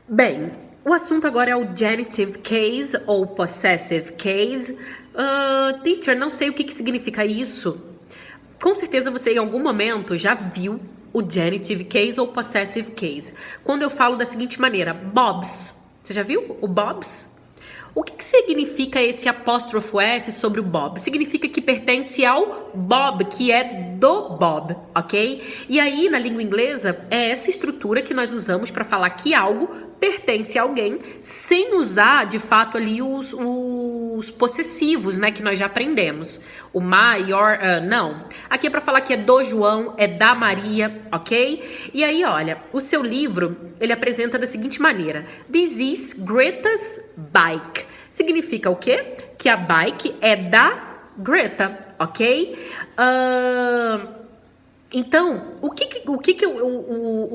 Bem, o assunto agora é o genitive case ou possessive case. Teacher, não sei o que significa isso. Com certeza você em algum momento já viu o genitive case ou possessive case. Quando eu falo da seguinte maneira, Bob's. Você já viu o Bob's? O que significa esse apóstrofo S sobre o Bob? Significa que pertence ao Bob, que é do Bob, ok? E aí, na língua inglesa, é essa estrutura que nós usamos para falar que algo pertence a alguém, sem usar, de fato, ali os possessivos, né, que nós já aprendemos. O my, your, não. Aqui é para falar que é do João, é da Maria, ok? E aí, olha, o seu livro, ele apresenta da seguinte maneira. This is Greta's bike. Significa o quê? Que a bike é da Greta, ok? Então, o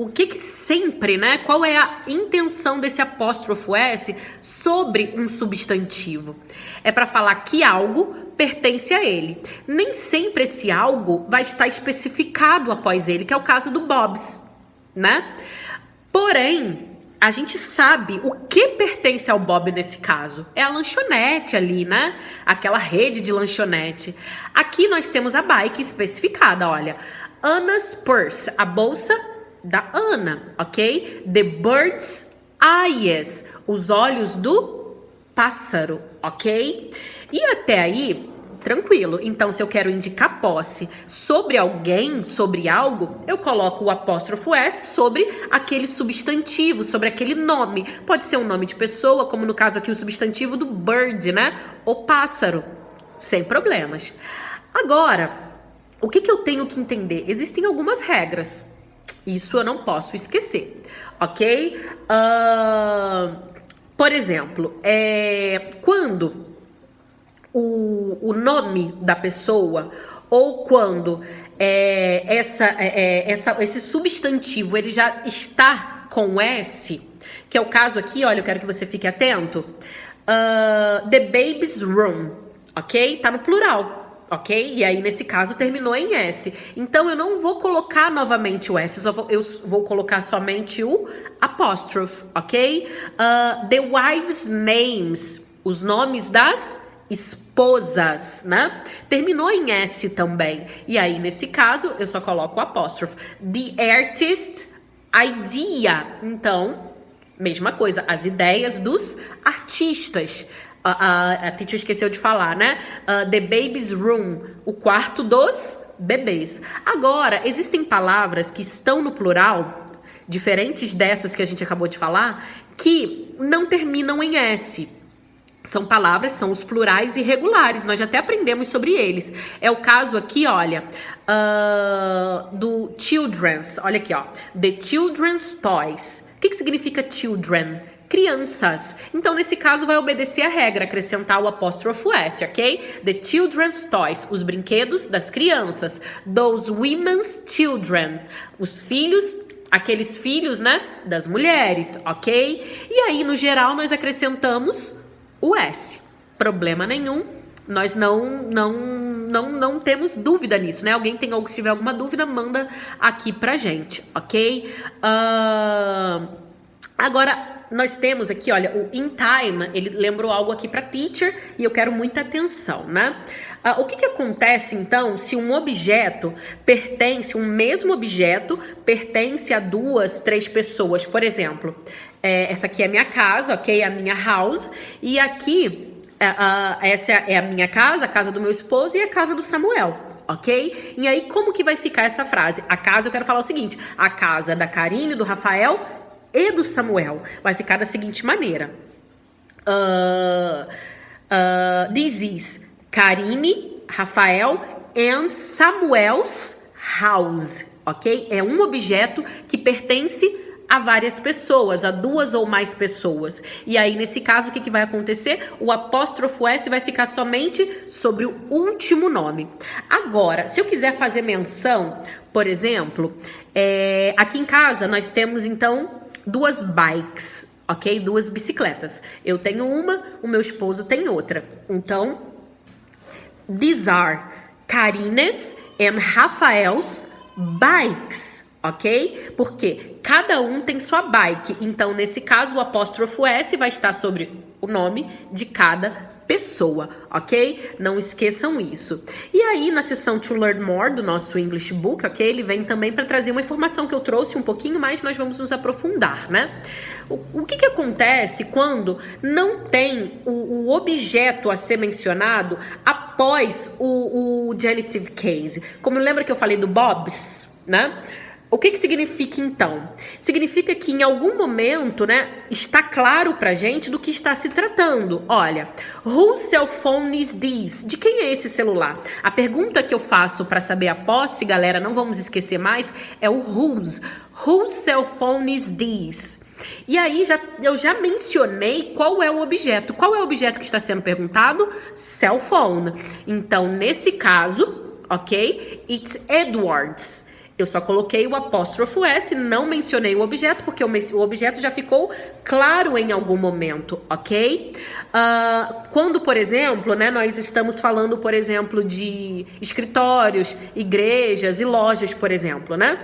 que sempre, né? Qual é a intenção desse apóstrofo S sobre um substantivo? É para falar que algo pertence a ele. Nem sempre esse algo vai estar especificado após ele, que é o caso do Bob's, né? Porém, a gente sabe o que pertence ao Bob nesse caso. É a lanchonete ali, né? Aquela rede de lanchonete. Aqui nós temos a bike especificada, olha. Anna's purse, a bolsa da Ana, ok? The bird's eyes, os olhos do pássaro, ok? E até aí, tranquilo. Então, se eu quero indicar posse sobre alguém, sobre algo, eu coloco o apóstrofo S sobre aquele substantivo, sobre aquele nome. Pode ser um nome de pessoa, como no caso aqui o substantivo do bird, né? O pássaro, sem problemas. Agora, o que eu tenho que entender? Existem algumas regras. Isso eu não posso esquecer, ok? Por exemplo, quando o nome da pessoa ou quando esse substantivo ele já está com S, que é o caso aqui, olha, eu quero que você fique atento. The baby's room, ok? Tá no plural. Ok? E aí, nesse caso, terminou em S. Então, eu não vou colocar novamente o S, eu vou colocar somente o apóstrofo, ok? The wives' names, os nomes das esposas, né? Terminou em S também. E aí, nesse caso, eu só coloco o apóstrofo. The artist's idea. Então, mesma coisa, as ideias dos artistas. A teacher esqueceu de falar, né? The baby's room, o quarto dos bebês. Agora, existem palavras que estão no plural, diferentes dessas que a gente acabou de falar, que não terminam em S. São palavras, são os plurais irregulares, nós já até aprendemos sobre eles. É o caso aqui, olha, do children's, olha aqui, ó. The children's toys. O que significa children? Crianças. Então, nesse caso, vai obedecer a regra, acrescentar o apóstrofo S, ok? The children's toys, os brinquedos das crianças. Those women's children, os filhos, aqueles filhos, né, das mulheres, ok? E aí, no geral, nós acrescentamos o S. Problema nenhum, nós não temos dúvida nisso, né? Alguém tem se tiver alguma dúvida, manda aqui pra gente, ok? Agora, nós temos aqui, olha, o in time, ele lembrou algo aqui para teacher e eu quero muita atenção, né? O que acontece, então, se um objeto pertence, um mesmo objeto pertence a 2, 3 pessoas, por exemplo, essa aqui é a minha casa, ok? A minha house, e aqui, essa é a minha casa, a casa do meu esposo e a casa do Samuel. Ok? E aí, como que vai ficar essa frase? A casa, eu quero falar o seguinte, a casa da Karine, do Rafael e do Samuel. Vai ficar da seguinte maneira. This is Karine, Rafael and Samuel's house. Ok? É um objeto que pertence a várias pessoas, a 2 ou mais pessoas. E aí, nesse caso, o que vai acontecer? O apóstrofo S vai ficar somente sobre o último nome. Agora, se eu quiser fazer menção, por exemplo, aqui em casa nós temos, então, 2 bikes, ok? 2 bicicletas. Eu tenho uma, o meu esposo tem outra. Então, these are Karines and Rafael's bikes. ok? Porque cada um tem sua bike. Então, nesse caso, o apóstrofo S vai estar sobre o nome de cada pessoa, ok? Não esqueçam isso. E aí, na seção To Learn More do nosso English Book, ok? Ele vem também para trazer uma informação que eu trouxe um pouquinho, mas nós vamos nos aprofundar, né? O que acontece quando não tem o objeto a ser mencionado após o genitive case? Como lembra que eu falei do Bob's, né? O que significa então? Significa que em algum momento, né, está claro pra gente do que está se tratando. Olha, whose cell phone is this? De quem é esse celular? A pergunta que eu faço para saber a posse, galera, não vamos esquecer mais, é o whose. Whose cell phone is this? E aí eu já mencionei qual é o objeto. Qual é o objeto que está sendo perguntado? Cell phone. Então, nesse caso, ok? It's Edward's. Eu só coloquei o apóstrofo S, não mencionei o objeto, porque o objeto já ficou claro em algum momento, ok? Quando, por exemplo, né, nós estamos falando, por exemplo, de escritórios, igrejas e lojas, por exemplo, né?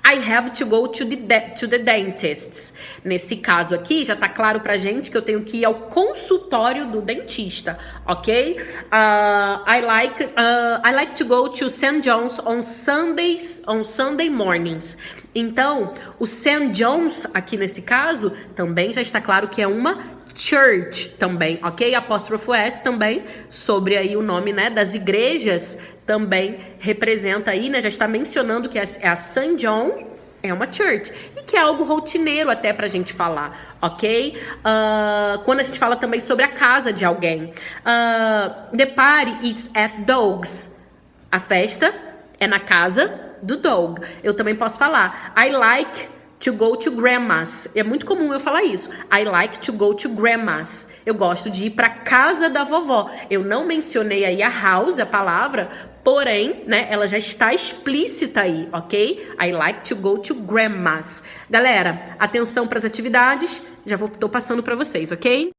I have to go to the dentist. Nesse caso aqui, já tá claro pra gente que eu tenho que ir ao consultório do dentista, ok? I like to go to St. John's on Sunday mornings. Então, o St. John's, aqui nesse caso, também já está claro que é uma church também, ok? Apóstrofo S também, sobre aí o nome, né, das igrejas, também representa aí, né, já está mencionando que é a St. John, é uma church, e que é algo rotineiro até pra gente falar, ok? Quando a gente fala também sobre a casa de alguém, the party is at Doug's, a festa é na casa do Doug. Eu também posso falar, I like to go to grandma's. É muito comum eu falar isso. I like to go to grandma's. Eu gosto de ir para casa da vovó. Eu não mencionei aí a house, a palavra, porém, né, ela já está explícita aí, ok? I like to go to grandma's. Galera, atenção para as atividades. Já tô passando para vocês, ok?